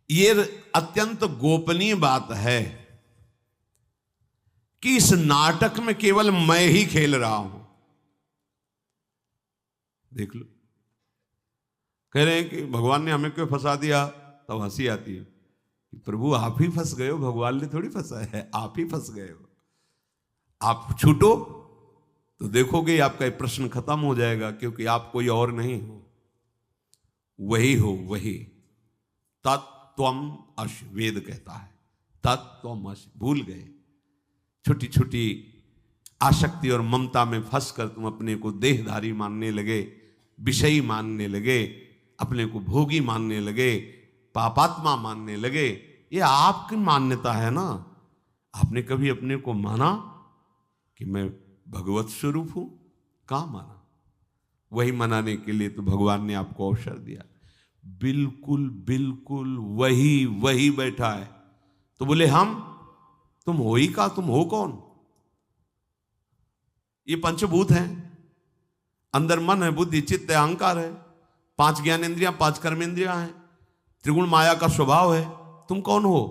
ये अत्यंत गोपनीय बात है कि इस नाटक में केवल मैं ही खेल रहा हूं। देख लो, कह रहे हैं कि भगवान ने हमें क्यों फंसा दिया, तब हंसी आती है कि प्रभु आप ही फंस गए हो, भगवान ने थोड़ी फंसाया है, आप ही फंस गए हो। आप छूटो तो देखोगे आपका प्रश्न खत्म हो जाएगा, क्योंकि आप कोई और नहीं हो, वही हो, वही तत्त्वम अश। वेद कहता है तत्त्वम अश। भूल गए, छोटी छोटी आसक्ति और ममता में फंसकर तुम अपने को देहधारी मानने लगे, विषयी मानने लगे, अपने को भोगी मानने लगे, पापात्मा मानने लगे। ये आपकी मान्यता है ना। आपने कभी अपने को माना कि मैं भगवत स्वरूप हूं? कहां माना? वही मनाने के लिए तो भगवान ने आपको अवसर दिया। बिल्कुल बिल्कुल वही वही बैठा है। तो बोले हम, तुम हो ही का, तुम हो कौन? ये पंचभूत हैं, अंदर मन है, बुद्धि, चित्त है, अहंकार है, 5 ज्ञानेंद्रियां, 5 कर्मेंद्रियां हैं, त्रिगुण माया का स्वभाव है। तुम कौन हो?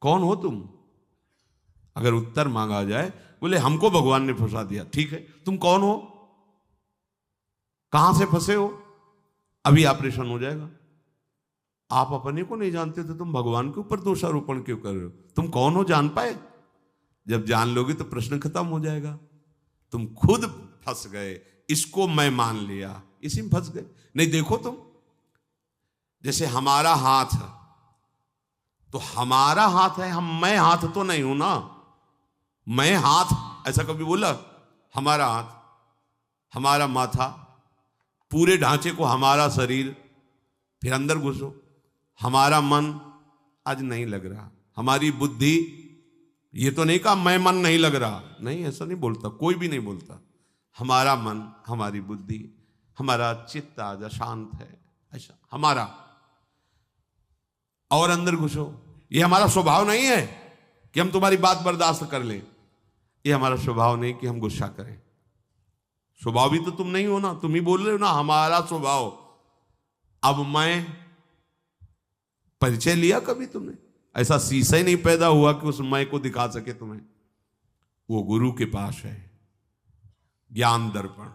कौन हो तुम? अगर उत्तर मांगा जाए, बोले हमको भगवान ने फंसा दिया। ठीक है, तुम कौन हो? कहां से फंसे हो? अभी ऑपरेशन हो जाएगा। आप अपने को नहीं जानते तो तुम भगवान के ऊपर दोषारोपण क्यों कर रहे हो? तुम कौन हो जान पाए? जब जान लोगे तो प्रश्न खत्म हो जाएगा। तुम खुद फंस गए, इसको मैं मान लिया, इसी में फंस गए। नहीं, देखो तुम, जैसे हमारा हाथ है, तो हमारा हाथ है, मैं हाथ तो नहीं हूं ना। मैं हाथ ऐसा कभी बोला? हमारा हाथ, हमारा माथा, पूरे ढांचे को हमारा शरीर, फिर अंदर घुसो, हमारा मन आज नहीं लग रहा, हमारी बुद्धि, ये तो नहीं कहा मैं मन नहीं लग रहा, नहीं, ऐसा नहीं बोलता, कोई भी नहीं बोलता। हमारा मन, हमारी बुद्धि, हमारा चित्त आज अशांत है, ऐसा हमारा। और अंदर घुसो, ये हमारा स्वभाव नहीं है कि हम तुम्हारी बात बर्दाश्त कर लें। ये हमारा स्वभाव नहीं कि हम गुस्सा करें। स्वभाव भी तो तुम नहीं हो ना, तुम ही बोल रहे हो ना हमारा स्वभाव। अब मैं परिचय लिया कभी तुमने? ऐसा शीशा ही नहीं पैदा हुआ कि उस मैं को दिखा सके तुम्हें। वो गुरु के पास है ज्ञान दर्पण।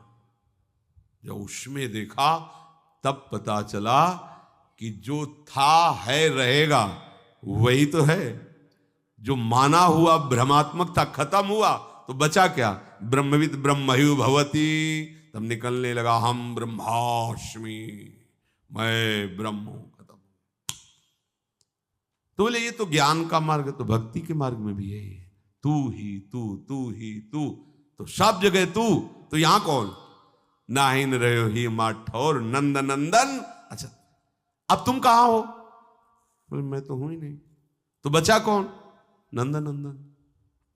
जब उसमें देखा तब पता चला कि जो था है रहेगा, वही तो है। जो माना हुआ भ्रमात्मक था, खत्म हुआ तो बचा क्या? ब्रह्मविद ब्रह्मयु भवति। तब निकलने लगा हम ब्रह्मास्मि, मैं ब्रह्म हूं, खत्म। तो बोले ये तो ज्ञान का मार्ग है, तो भक्ति के मार्ग में भी यही है। तू ही तू, तू ही तू, तो सब जगह तू, तो यहां कौन? नाहिन रहो ही माठौर नंद नंदन। अच्छा, अब तुम कहां हो? बोले मैं तो हूं ही नहीं। तो बचा कौन? नंद नंदन।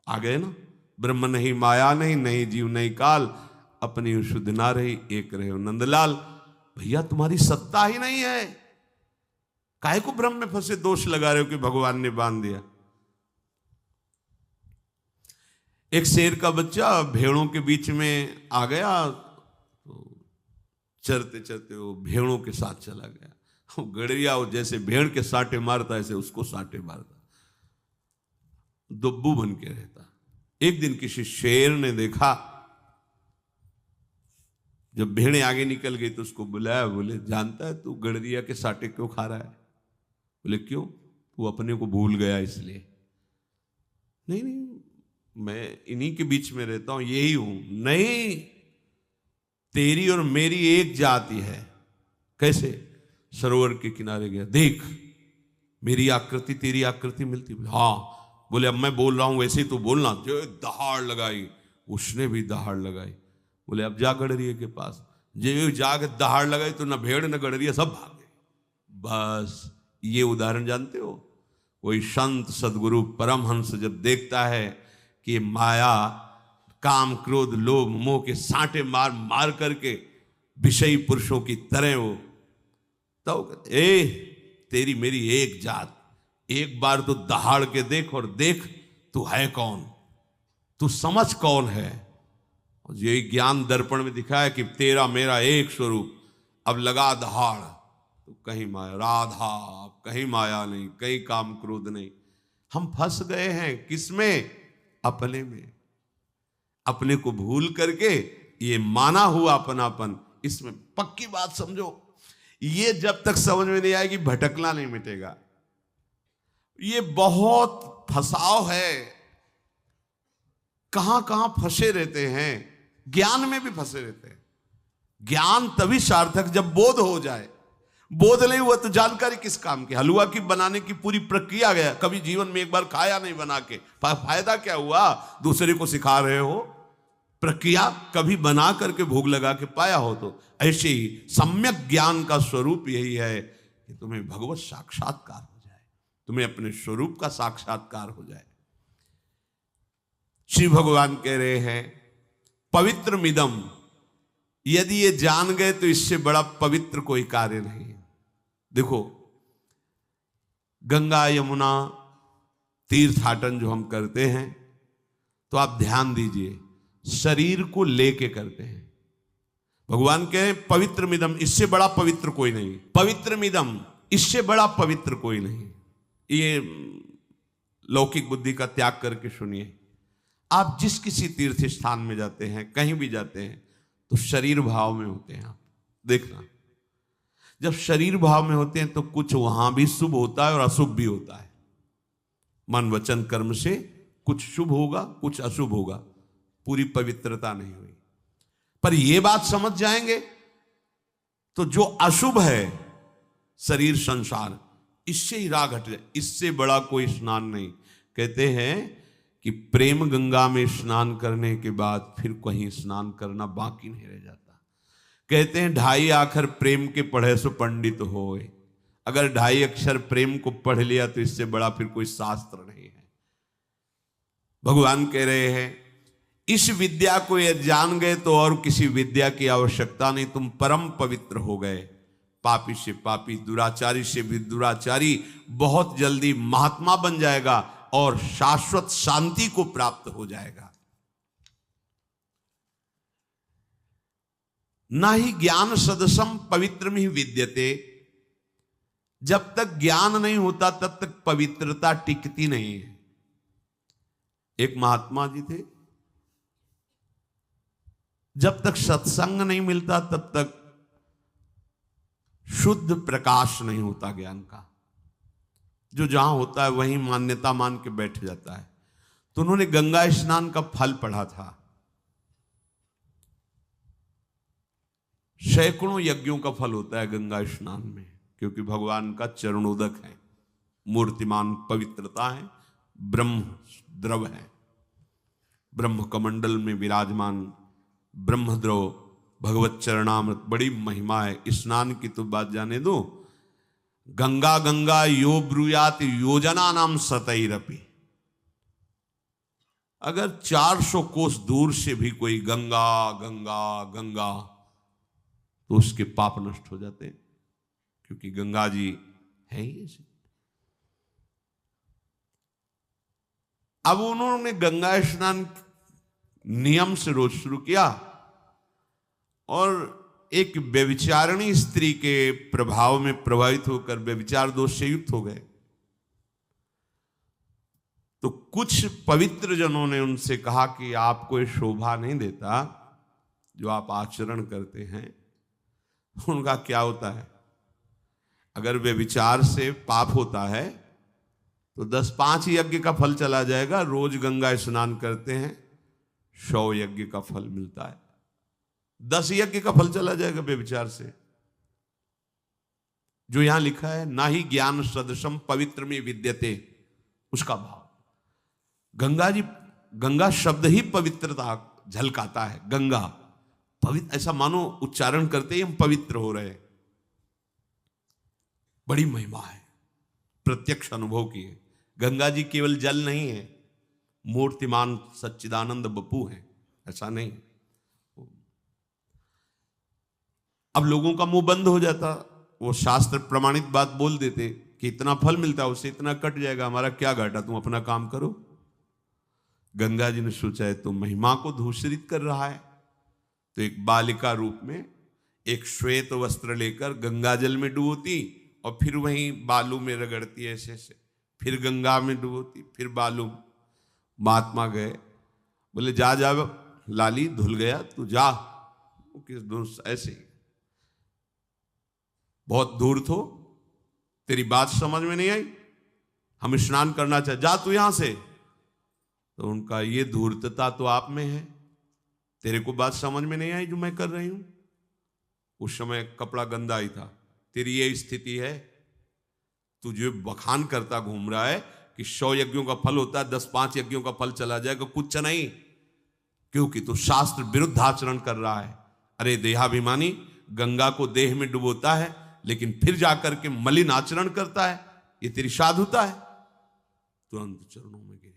आ गए ना। ब्रह्म नहीं, माया नहीं, नहीं जीव नहीं काल, अपनी शुद्ध ना रही, एक रहे हो नंदलाल। भैया तुम्हारी सत्ता ही नहीं है, काहे को ब्रह्म में फंसे दोष लगा रहे हो कि भगवान ने बांध दिया। एक शेर का बच्चा भेड़ों के बीच में आ गया, तो चरते चरते वो भेड़ों के साथ चला गया। गड़रिया जैसे भेड़ के साटे मारता, ऐसे उसको साटे मारता, दुब्बू बन के रहता। एक दिन किसी शेर ने देखा, जब भेड़ें आगे निकल गई तो उसको बुलाया, बोले जानता है तू गड़रिया के साटे क्यों खा रहा है? बोले क्यों? तू अपने को भूल गया इसलिए। नहीं नहीं, मैं इन्हीं के बीच में रहता हूं, यही हूं। नहीं, तेरी और मेरी एक जाति है। कैसे? सरोवर के किनारे गया, देख मेरी आकृति तेरी आकृति मिलती। हाँ। बोले अब मैं बोल रहा हूं वैसे ही तो बोलना। जो दहाड़ लगाई, उसने भी दहाड़ लगाई। बोले अब जा गड़रिया के पास। जो जाके दहाड़ लगाई तो न भेड़ न गड़रिया सब भागे। बस ये उदाहरण जानते हो? कोई संत सदगुरु परमहंस जब देखता है कि माया, काम, क्रोध, लोभ, मोह के सांटे मार मार करके विषयी पुरुषों की तरह हो, तो ए तेरी मेरी एक जात, एक बार तो दहाड़ के देख और देख तू है कौन, तू समझ कौन है। यही ज्ञान दर्पण में दिखाया कि तेरा मेरा एक स्वरूप। अब लगा दहाड़, तो कहीं माया, राधा कहीं माया नहीं, कहीं काम क्रोध नहीं। हम फंस गए हैं किसमें? अपने में। अपने को भूल करके ये माना हुआ अपनापन, इसमें पक्की बात समझो, ये जब तक समझ में नहीं आएगी भटकना नहीं मिटेगा। ये बहुत फंसाव है, कहां कहां फंसे रहते हैं, ज्ञान में भी फंसे रहते हैं। ज्ञान तभी सार्थक जब बोध हो जाए। बोध नहीं हुआ तो जानकारी किस काम की? हलवा की बनाने की पूरी प्रक्रिया गया, कभी जीवन में एक बार खाया नहीं बना के, फायदा क्या हुआ? दूसरे को सिखा रहे हो प्रक्रिया, कभी बना करके भोग लगा के पाया हो तो। ऐसे ही सम्यक ज्ञान का स्वरूप यही है कि तुम्हें भगवत साक्षात्कार हो जाए, तुम्हें अपने स्वरूप का साक्षात्कार हो जाए। श्री भगवान कह रहे हैं पवित्र मिदम, यदि ये जान गए तो इससे बड़ा पवित्र कोई कार्य नहीं है। देखो, गंगा यमुना तीर्थाटन जो हम करते हैं, तो आप ध्यान दीजिए, शरीर को लेके करते हैं। भगवान कह रहे हैं पवित्र मिदम, इससे बड़ा पवित्र कोई नहीं। पवित्र मिदम, इससे बड़ा पवित्र कोई नहीं। ये लौकिक बुद्धि का त्याग करके सुनिए। आप जिस किसी तीर्थ स्थान में जाते हैं, कहीं भी जाते हैं, तो शरीर भाव में होते हैं। आप देखना, जब शरीर भाव में होते हैं तो कुछ वहां भी शुभ होता है और अशुभ भी होता है। मन वचन कर्म से कुछ शुभ होगा, कुछ अशुभ होगा, पूरी पवित्रता नहीं हुई। पर यह बात समझ जाएंगे तो जो अशुभ है शरीर संसार, इससे ही राग हट जाए। इससे बड़ा कोई स्नान नहीं। कहते हैं कि प्रेम गंगा में स्नान करने के बाद फिर कहीं स्नान करना बाकी नहीं रह जाता। कहते हैं 2.5 अक्षर प्रेम के पढ़े सो पंडित होए। अगर 2.5 अक्षर प्रेम को पढ़ लिया तो इससे बड़ा फिर कोई शास्त्र नहीं है। भगवान कह रहे हैं इस विद्या को ये जान गए तो और किसी विद्या की आवश्यकता नहीं, तुम परम पवित्र हो गए। पापी से पापी, दुराचारी से भी दुराचारी बहुत जल्दी महात्मा बन जाएगा और शाश्वत शांति को प्राप्त हो जाएगा। ना ही ज्ञान सदसम पवित्र में ही विद्यते, जब तक ज्ञान नहीं होता तब तक पवित्रता टिकती नहीं है। एक महात्मा जी थे, जब तक सत्संग नहीं मिलता तब तक शुद्ध प्रकाश नहीं होता ज्ञान का। जो जहां होता है वहीं मान्यता मान के बैठ जाता है। तो उन्होंने गंगा स्नान का फल पढ़ा था। सैकड़ों यज्ञों का फल होता है गंगा स्नान में, क्योंकि भगवान का चरणोदक है, मूर्तिमान पवित्रता है, ब्रह्म द्रव है, ब्रह्म कमंडल में विराजमान ब्रह्मद्रव भगवत चरणामृत, बड़ी महिमा है। स्नान की तो बात जाने दो। गंगा गंगा यो ब्रूयात योजना नाम सतैरपि, अगर 400 कोस दूर से भी कोई गंगा गंगा गंगा, तो उसके पाप नष्ट हो जाते हैं, क्योंकि गंगा जी है ही ऐसे। अब उन्होंने गंगा स्नान नियम से रोज शुरू किया और एक व्यभिचारिणी स्त्री के प्रभाव में प्रभावित होकर व्यभिचार दोष से युक्त हो गए। तो कुछ पवित्र जनों ने उनसे कहा कि आपको ये शोभा नहीं देता जो आप आचरण करते हैं। उनका क्या होता है, अगर व्यभिचार से पाप होता है तो 10-5 यज्ञ का फल चला जाएगा। रोज गंगा स्नान करते हैं 100 यज्ञ का फल मिलता है, 10 यज्ञ का फल चला जाएगा व्यभिचार से। जो यहां लिखा है ना ही ज्ञान सदृशम पवित्र में विद्यते, उसका भाव गंगा जी, गंगा शब्द ही पवित्रता झलकाता है। गंगा पवित्र, ऐसा मानो उच्चारण करते ही हम पवित्र हो रहे हैं। बड़ी महिमा है, प्रत्यक्ष अनुभव की है। गंगा जी केवल जल नहीं है, मूर्तिमान सच्चिदानंद बपू है, ऐसा नहीं। अब लोगों का मुंह बंद हो जाता, वो शास्त्र प्रमाणित बात बोल देते कि इतना फल मिलता है, उससे इतना कट जाएगा, हमारा क्या घाटा, तुम अपना काम करो। गंगा जी ने सोचा है तो महिमा को दूषित कर रहा है, तो एक बालिका रूप में एक श्वेत वस्त्र लेकर गंगा जल में डुबोती और फिर वहीं बालू में रगड़ती ऐसे ऐसे, फिर गंगा में डुबोती, फिर बालू। महात्मा गए, बोले जा जा लाली, धुल गया तू जा। किस दोस्त ऐसे ही, बहुत दूर थो, तेरी बात समझ में नहीं आई, हम स्नान करना चाहे, जा तू यहां से। तो उनका ये धूर्तता तो आप में है, तेरे को बात समझ में नहीं आई जो मैं कर रही हूं। उस समय कपड़ा गंदा ही था, तेरी ये स्थिति है, तू जो बखान करता घूम रहा है कि 100 यज्ञों का फल होता है, 10-5 यज्ञों का फल चला जाएगा, कुछ नहीं, क्योंकि तू शास्त्र विरुद्ध आचरण कर रहा है। अरे देहाभिमानी, गंगा को देह में डुबोता है लेकिन फिर जाकर के मलिन आचरण करता है, ये तेरी साधुता है। तुरंत चरणों में गिरे,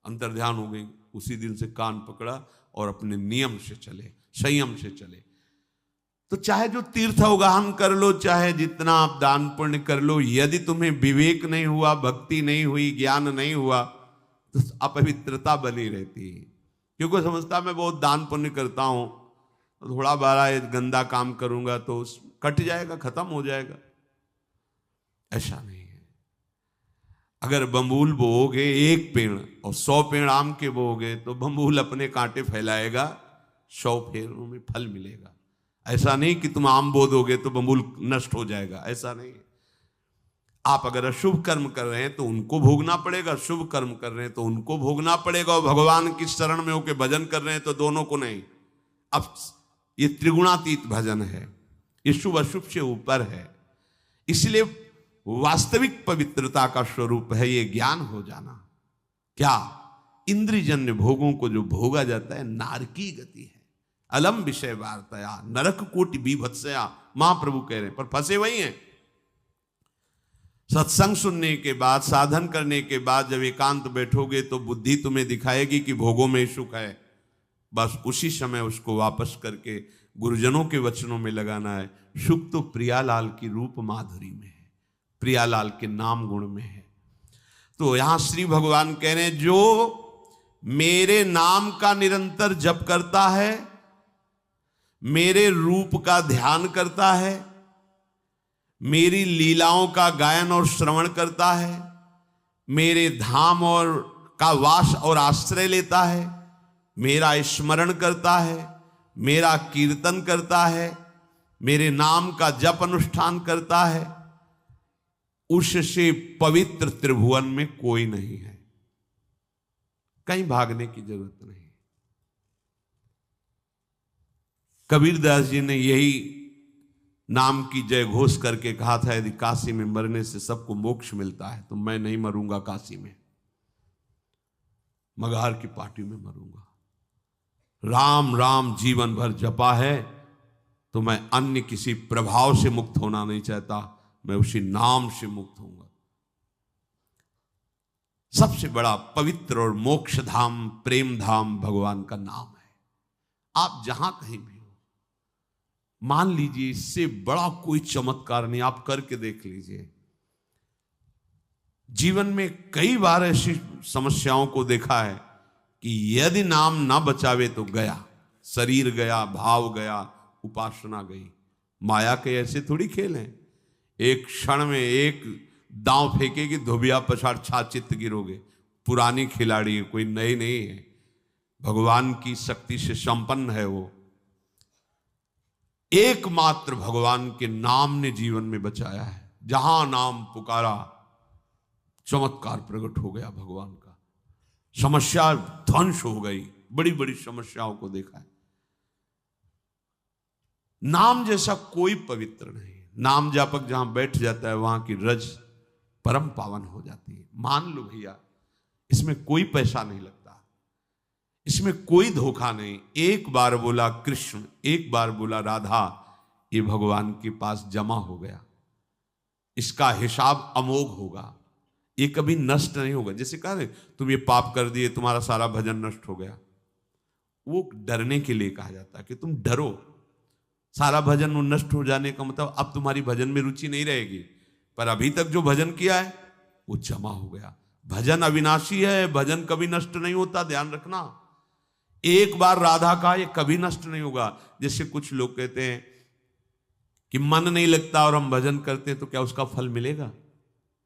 अंतर्ध्यान हो गई। उसी दिन से कान पकड़ा और अपने नियम से चले, संयम से चले। तो चाहे जो तीर्थ अवगाहन कर लो, चाहे जितना आप दान पुण्य कर लो, यदि तुम्हें विवेक नहीं हुआ, भक्ति नहीं हुई, ज्ञान नहीं हुआ, तो अपवित्रता बनी रहती है। क्योंकि समझता मैं बहुत दान पुण्य करता हूं, थोड़ा बारा गंदा काम करूंगा तो कट जाएगा, खत्म हो जाएगा। ऐसा नहीं है। अगर बम्बूल बोओगे एक पेड़ और 100 पेड़ आम के बोओगे तो बम्बूल अपने कांटे फैलाएगा, 100 पेड़ों में फल मिलेगा। ऐसा नहीं कि तुम आम बो दोगे तो बम्बूल नष्ट हो जाएगा, ऐसा नहीं है। आप अगर अशुभ कर्म कर रहे हैं तो उनको भोगना पड़ेगा, शुभ कर्म कर रहे हैं तो उनको भोगना पड़ेगा। और भगवान की शरण में होकर भजन कर रहे हैं तो दोनों को नहीं। अब ये त्रिगुणातीत भजन है, ये शुभ अशुभ से ऊपर है। इसलिए वास्तविक पवित्रता का स्वरूप है ये ज्ञान हो जाना। क्या इंद्रियजन्य भोगों को जो भोगा जाता है नारकी गति है। अलम विषय वार्तया नरक कोटि बीभत्सया, महाप्रभु कह रहे हैं, पर फंसे वही हैं। सत्संग सुनने के बाद, साधन करने के बाद जब एकांत बैठोगे तो बुद्धि तुम्हें दिखाएगी कि भोगों में सुख है। बस उसी समय उसको वापस करके गुरुजनों के वचनों में लगाना है। सुख तो प्रियालाल की रूप माधुरी में है, प्रियालाल के नाम गुण में है। तो यहां श्री भगवान कह रहे हैं, जो मेरे नाम का निरंतर जप करता है, मेरे रूप का ध्यान करता है, मेरी लीलाओं का गायन और श्रवण करता है, मेरे धाम और का वास और आश्रय लेता है, मेरा स्मरण करता है, मेरा कीर्तन करता है, मेरे नाम का जप अनुष्ठान करता है, उससे पवित्र त्रिभुवन में कोई नहीं है। कहीं भागने की जरूरत नहीं। कबीरदास जी ने यही नाम की जय घोष करके कहा था, यदि काशी में मरने से सबको मोक्ष मिलता है तो मैं नहीं मरूंगा काशी में, मगहर की पार्टी में मरूंगा। राम राम जीवन भर जपा है तो मैं अन्य किसी प्रभाव से मुक्त होना नहीं चाहता, मैं उसी नाम से मुक्त होऊंगा। सबसे बड़ा पवित्र और मोक्ष धाम, प्रेम धाम भगवान का नाम है। आप जहां कहीं भी हो, मान लीजिए इससे बड़ा कोई चमत्कार नहीं, आप करके देख लीजिए। जीवन में कई बार ऐसी समस्याओं को देखा है कि यदि नाम ना बचावे तो गया, शरीर गया, भाव गया, उपासना गई। माया के ऐसे थोड़ी खेल हैं, एक क्षण में एक दांव फेंकेगी, धोबिया पछाड़ छाचित गिरोगे। पुरानी खिलाड़ी है, कोई नई नहीं है, भगवान की शक्ति से संपन्न है वो। एकमात्र भगवान के नाम ने जीवन में बचाया है। जहां नाम पुकारा चमत्कार प्रकट हो गया भगवान का, समस्या ध्वंस हो गई। बड़ी बड़ी समस्याओं को देखा है। नाम जैसा कोई पवित्र नहीं। नाम जापक जहां बैठ जाता है वहां की रज परम पावन हो जाती है। मान लो भैया, इसमें कोई पैसा नहीं लगता, इसमें कोई धोखा नहीं। एक बार बोला कृष्ण, एक बार बोला राधा, ये भगवान के पास जमा हो गया। इसका हिसाब अमोघ होगा, ये कभी नष्ट नहीं होगा। जैसे कहा ना, तुम ये पाप कर दिए, तुम्हारा सारा भजन नष्ट हो गया। वो डरने के लिए कहा जाता है कि तुम डरो। सारा भजन नष्ट हो जाने का मतलब अब तुम्हारी भजन में रुचि नहीं रहेगी, पर अभी तक जो भजन किया है वो जमा हो गया। भजन अविनाशी है, भजन कभी नष्ट नहीं होता, ध्यान रखना। एक बार राधा का ये कभी नष्ट नहीं होगा। जैसे कुछ लोग कहते हैं कि मन नहीं लगता और हम भजन करते हैं तो क्या उसका फल मिलेगा?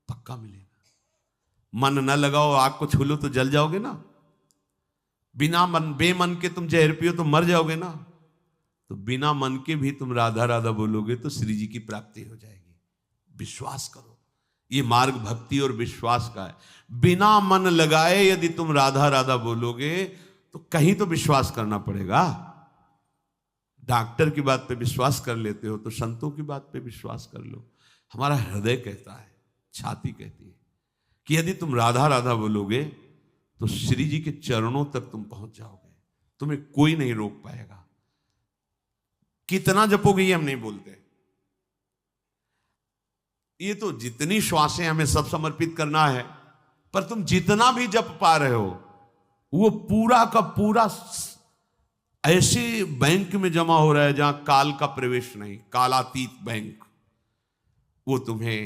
पक्का मिलेगा। मन न लगाओ, आग को छू लो तो जल जाओगे ना। बिना मन, बेमन के तुम जहर पियो तो मर जाओगे ना। तो बिना मन के भी तुम राधा राधा बोलोगे तो श्री जी की प्राप्ति हो जाएगी। विश्वास करो, ये मार्ग भक्ति और विश्वास का है। बिना मन लगाए यदि तुम राधा राधा बोलोगे तो कहीं तो विश्वास करना पड़ेगा। डॉक्टर की बात पे विश्वास कर लेते हो तो संतों की बात पे विश्वास कर लो। हमारा हृदय कहता है, छाती कहती है कि यदि तुम राधा राधा बोलोगे तो श्री जी के चरणों तक तुम पहुंच जाओगे, तुम्हें कोई नहीं रोक पाएगा। कितना जपोगे ये हम नहीं बोलते, ये तो जितनी श्वासें हमें सब समर्पित करना है, पर तुम जितना भी जप पा रहे हो वो पूरा का पूरा ऐसे बैंक में जमा हो रहा है जहां काल का प्रवेश नहीं, कालातीत बैंक। वो तुम्हें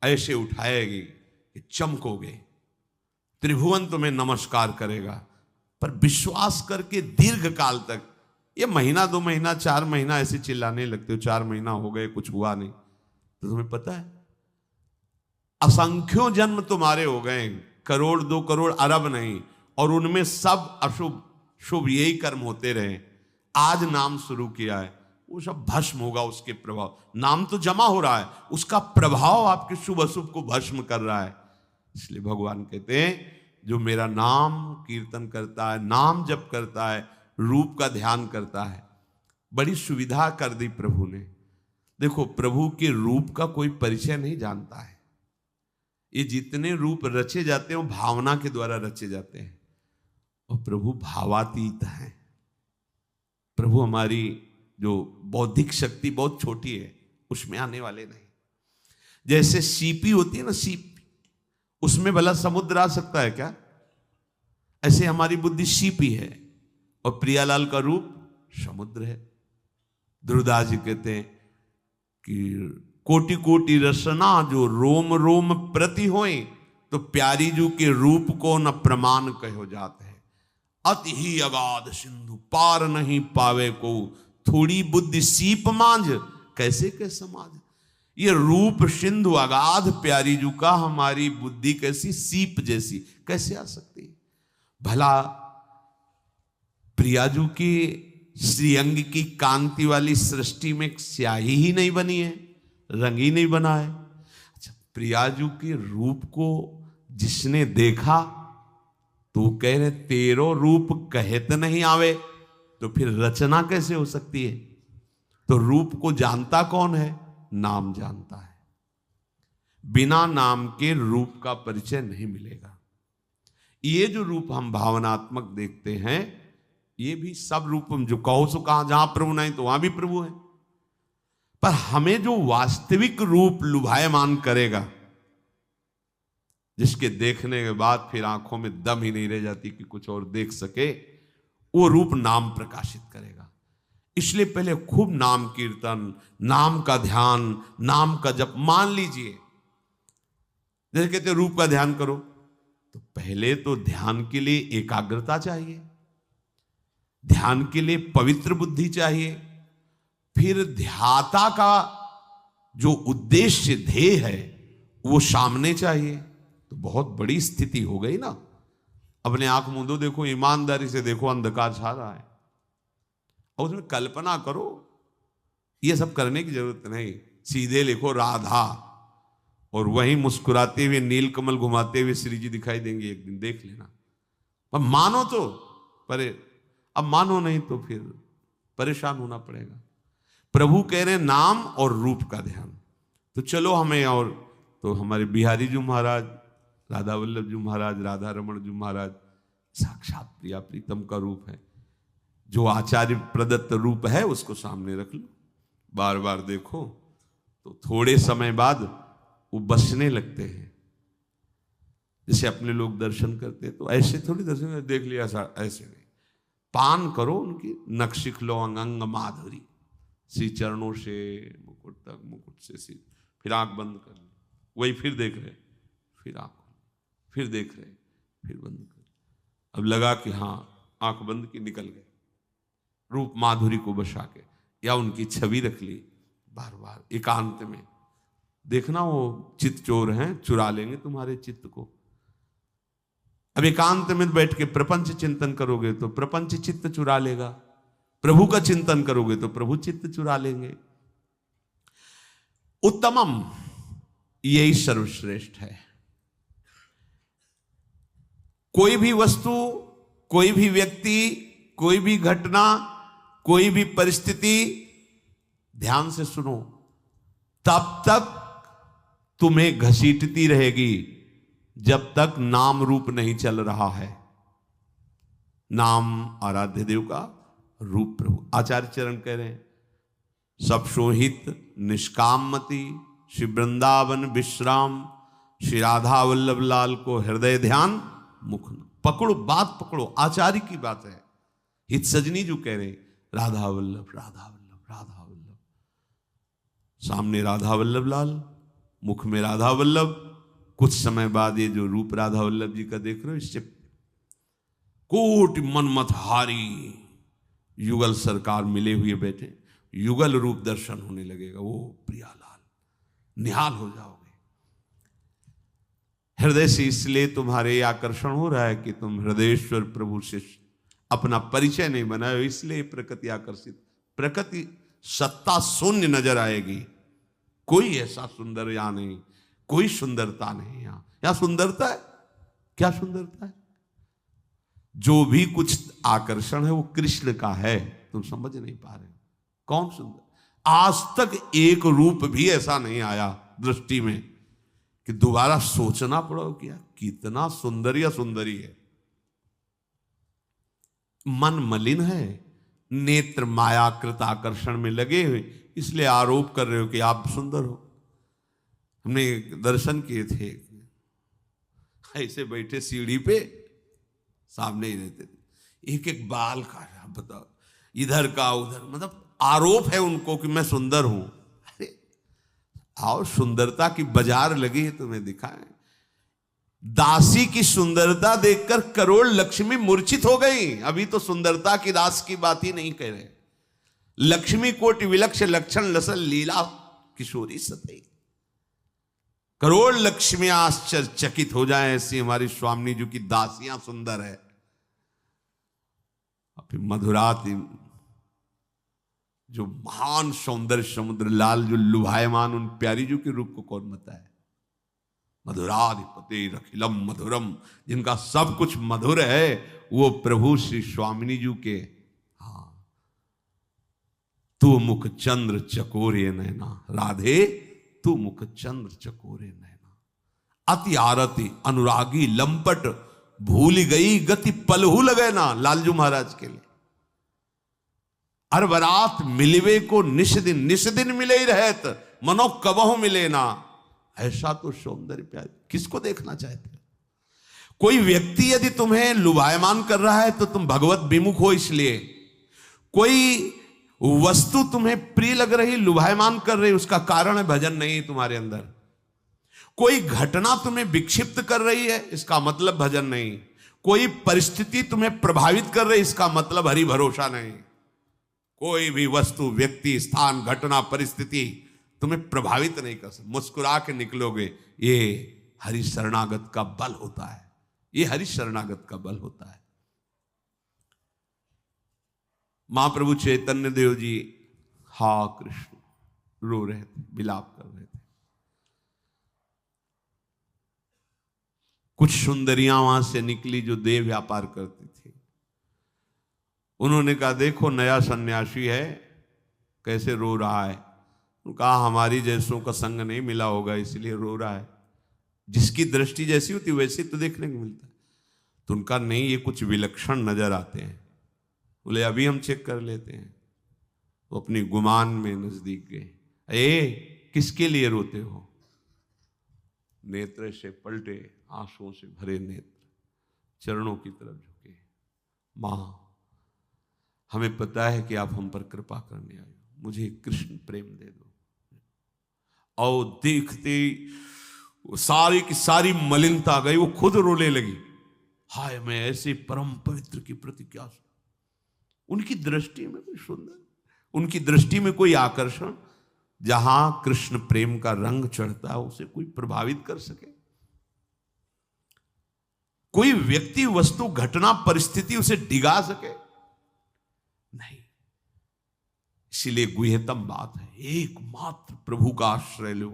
ऐसे उठाएगी कि चमकोगे, त्रिभुवन तुम्हें नमस्कार करेगा। पर विश्वास करके दीर्घ काल तक, ये महीना 2 महीना 4 महीना ऐसे चिल्लाने लगते हो, 4 महीना हो गए कुछ हुआ नहीं, तो तुम्हें पता है असंख्यों जन्म तुम्हारे हो गए, करोड़ 2 करोड़ अरब नहीं, और उनमें सब अशुभ शुभ यही कर्म होते रहे। आज नाम शुरू किया है, वो सब भस्म होगा उसके प्रभाव। नाम तो जमा हो रहा है, उसका प्रभाव आपके शुभ अशुभ को भस्म कर रहा है। इसलिए भगवान कहते हैं जो मेरा नाम कीर्तन करता है, नाम जप करता है, रूप का ध्यान करता है, बड़ी सुविधा कर दी प्रभु ने। देखो, प्रभु के रूप का कोई परिचय नहीं जानता है। ये जितने रूप रचे जाते हैं वो भावना के द्वारा रचे जाते हैं, और प्रभु भावातीत हैं। प्रभु हमारी जो बौद्धिक शक्ति बहुत छोटी है उसमें आने वाले नहीं। जैसे सीपी होती है ना, सीप, उसमें भला समुद्र आ सकता है क्या? ऐसे हमारी बुद्धि सीपी है और प्रियालाल का रूप समुद्र है। ध्रुवदास जी कहते हैं कि कोटि कोटि रसना जो रोम रोम प्रति होए, तो प्यारी जू के रूप को न प्रमाण कहो जात है। अति ही अगाध सिंधु पार नहीं पावे को, थोड़ी बुद्धि सीप मांझ कैसे के समाज। ये रूप सिंधु अगाध प्यारी जू का, हमारी बुद्धि कैसी सीप जैसी कैसे आ सकती है? भला प्रियाजू की श्रीअंग की कांति वाली सृष्टि में स्याही ही नहीं बनी है, रंग ही नहीं बना है। अच्छा, प्रियाजू के रूप को जिसने देखा तो कह रहे तेरो रूप कहत नहीं आवे, तो फिर रचना कैसे हो सकती है? तो रूप को जानता कौन है? नाम जानता है। बिना नाम के रूप का परिचय नहीं मिलेगा। ये जो रूप हम भावनात्मक देखते हैं, ये भी सब रूप हम जो कहो सो कहा, जहां प्रभु नहीं तो वहां भी प्रभु है। पर हमें जो वास्तविक रूप लुभायमान करेगा, जिसके देखने के बाद फिर आंखों में दम ही नहीं रह जाती कि कुछ और देख सके, वो रूप नाम प्रकाशित करेगा। इसलिए पहले खूब नाम कीर्तन, नाम का ध्यान, नाम का जप। मान लीजिए जैसे कहते रूप का ध्यान करो, तो पहले तो ध्यान के लिए एकाग्रता चाहिए, ध्यान के लिए पवित्र बुद्धि चाहिए, फिर ध्याता का जो उद्देश्य ध्येय है वो सामने चाहिए। तो बहुत बड़ी स्थिति हो गई ना। अपने आंख मूंदो, देखो, ईमानदारी से देखो, अंधकार छा रहा है, और उसमें कल्पना करो। ये सब करने की जरूरत नहीं, सीधे लिखो राधा, और वहीं मुस्कुराते हुए नीलकमल घुमाते हुए श्री जी दिखाई देंगे एक दिन, देख लेना। अब मानो तो, पर अब मानो नहीं तो फिर परेशान होना पड़ेगा। प्रभु कह रहे हैं नाम और रूप का ध्यान। तो चलो हमें, और तो हमारे बिहारी जी महाराज, राधा वल्लभ जी महाराज, राधा रमण जी महाराज साक्षात प्रिया प्रीतम का रूप है। जो आचार्य प्रदत्त रूप है उसको सामने रख लो, बार बार देखो, तो थोड़े समय बाद वो बसने लगते हैं। जैसे अपने लोग दर्शन करते हैं तो ऐसे थोड़ी दर्शन देख लिया, ऐसे नहीं, पान करो उनकी, नक्शिख लो अंग माधुरी, श्री चरणों से मुकुट तक, मुकुट से सिर, फिर आंख बंद कर लो, वही फिर देख रहे, फिर आंख, फिर देख रहे, फिर बंद कर। अब लगा कि हाँ आंख बंद की, निकल गए, रूप माधुरी को बसा के, या उनकी छवि रख ली, बार बार एकांत में देखना, वो चित्त चोर हैं, चुरा लेंगे तुम्हारे चित्त को। अब एकांत में बैठ के प्रपंच चिंतन करोगे तो प्रपंच चित्त चुरा लेगा, प्रभु का चिंतन करोगे तो प्रभु चित्त चुरा लेंगे। उत्तमम, यही सर्वश्रेष्ठ है। कोई भी वस्तु, कोई भी व्यक्ति, कोई भी घटना, कोई भी परिस्थिति, ध्यान से सुनो, तब तक तुम्हें घसीटती रहेगी जब तक नाम रूप नहीं चल रहा है। नाम आराध्य देव का, रूप प्रभु। आचार्य चरण कह रहे हैं, सब शोहित निष्कामति श्री वृंदावन विश्राम, श्री राधा वल्लभ लाल को हृदय ध्यान मुख। पकड़ो, बात पकड़ो, आचार्य की बात है। हित सजनी जो कह रहे, राधा वल्लभ, राधा वल्लभ, राधा वल्लभ, सामने राधा वल्लभ लाल, मुख में राधा वल्लभ। कुछ समय बाद ये जो रूप राधा वल्लभ जी का देख रहे हो, इससे कोटि मनमतहारी युगल सरकार मिले हुए बैठे, युगल रूप दर्शन होने लगेगा। वो प्रियालाल, निहाल हो जाओगे हृदय से। इसलिए तुम्हारे आकर्षण हो रहा है कि तुम हृदयेश्वर प्रभु से अपना परिचय नहीं बनाए, इसलिए प्रकृति आकर्षित। प्रकृति सत्ता शून्य नजर आएगी, कोई ऐसा सुंदर यहाँ नहीं, कोई सुंदरता नहीं। यहां सुंदरता है, क्या सुंदरता है? जो भी कुछ आकर्षण है वो कृष्ण का है, तुम समझ नहीं पा रहे। कौन सुंदर? आज तक एक रूप भी ऐसा नहीं आया दृष्टि में कि दोबारा सोचना पड़ो क्या कितना सुंदर या सुंदरी है। मन मलिन है, नेत्र मायाकृत आकर्षण में लगे हुए, इसलिए आरोप कर रहे हो कि आप सुंदर हो। हमने दर्शन किए थे, ऐसे बैठे सीढ़ी पे, सामने ही रहते थे, एक एक बाल का बताओ, इधर का उधर, मतलब आरोप है उनको कि मैं सुंदर हूं। अरे आओ, सुंदरता की बाजार लगी है, तुम्हें दिखाएं। दासी की सुंदरता देखकर करोड़ लक्ष्मी मूर्छित हो गई। अभी तो सुंदरता की दास की बात ही नहीं कह रहे। लक्ष्मी कोटि विलक्ष लक्षण लसल लीला किशोरी सतई। करोड़ लक्ष्मियां आश्चर्यचकित हो जाएं, ऐसी हमारी स्वामी जी की दासियां सुंदर है। फिर मधुरात जो महान सौंदर्य समुद्र लाल जो लुभायमान उन प्यारी जी के रूप को कौन बताए। मधुराधिपति रखिलम मधुरम, जिनका सब कुछ मधुर है, वो प्रभु श्री स्वामिनी जी के। हाँ, तू मुख चंद्र चकोरे नैना, राधे तू मुख चंद्र चकोरे नैना। अति आरती अनुरागी लंपट, भूल गई गति पलहू लगे ना, लालजू महाराज के लिए। अरबरात मिलवे को निश दिन मिले ही रहत, मनो कबहु मिले ना। ऐसा तो सौंदर्य प्यार किसको देखना चाहते हो? कोई व्यक्ति यदि तुम्हें लुभायमान कर रहा है तो तुम भगवत विमुख हो। इसलिए कोई वस्तु तुम्हें प्रिय लग रही, लुभायमान कर रही, उसका कारण है भजन नहीं तुम्हारे अंदर। कोई घटना तुम्हें विक्षिप्त कर रही है, इसका मतलब भजन नहीं। कोई परिस्थिति तुम्हें प्रभावित कर रही, इसका मतलब हरि भरोसा नहीं। कोई भी वस्तु, व्यक्ति, स्थान, घटना, परिस्थिति तुम्हें प्रभावित नहीं कर सकती। मुस्कुरा के निकलोगे, ये हरि शरणागत का बल होता है। ये हरि शरणागत का बल होता है। महाप्रभु चैतन्य देव जी हा कृष्ण रो रहे थे, विलाप कर रहे थे। कुछ सुंदरियां वहां से निकली जो देह व्यापार करती थी। उन्होंने कहा, देखो नया सन्यासी है, कैसे रो रहा है। कहा, हमारी जैसों का संग नहीं मिला होगा इसलिए रो रहा है। जिसकी दृष्टि जैसी होती वैसे तो देखने को मिलता है। तो उनका नहीं, ये कुछ विलक्षण नजर आते हैं। बोले अभी हम चेक कर लेते हैं। वो अपनी गुमान में नजदीक गए। ए किसके लिए रोते हो? नेत्र से पलटे, आंसुओं से भरे नेत्र, चरणों की तरफ झुके। मां, हमें पता है कि आप हम पर कृपा करने आए, मुझे कृष्ण प्रेम दे दो। और देखते सारी की सारी मलिनता गई, वो खुद रोने लगी। हाय, मैं ऐसे परम पवित्र की प्रति क्या। उनकी दृष्टि में कोई सुंदर, उनकी दृष्टि में कोई आकर्षण, जहां कृष्ण प्रेम का रंग चढ़ता है उसे कोई प्रभावित कर सके? कोई व्यक्ति, वस्तु, घटना, परिस्थिति उसे डिगा सके? नहीं। इसीलिए गुह्यतम बात है, एकमात्र प्रभु का आश्रय लो,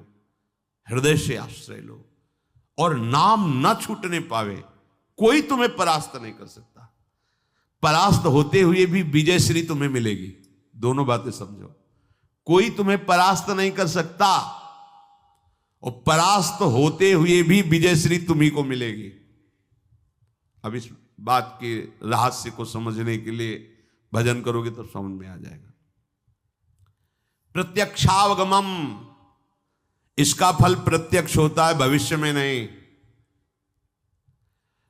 हृदय से आश्रय लो, और नाम न छूटने पावे। कोई तुम्हें परास्त नहीं कर सकता। परास्त होते हुए भी विजय श्री तुम्हें मिलेगी। दोनों बातें समझो। कोई तुम्हें परास्त नहीं कर सकता, और परास्त होते हुए भी विजय श्री तुम्ही को मिलेगी। अब इस बात के रहस्य को समझने के लिए भजन करोगे तो समझ में आ जाएगा। प्रत्यक्षावगमम, इसका फल प्रत्यक्ष होता है, भविष्य में नहीं।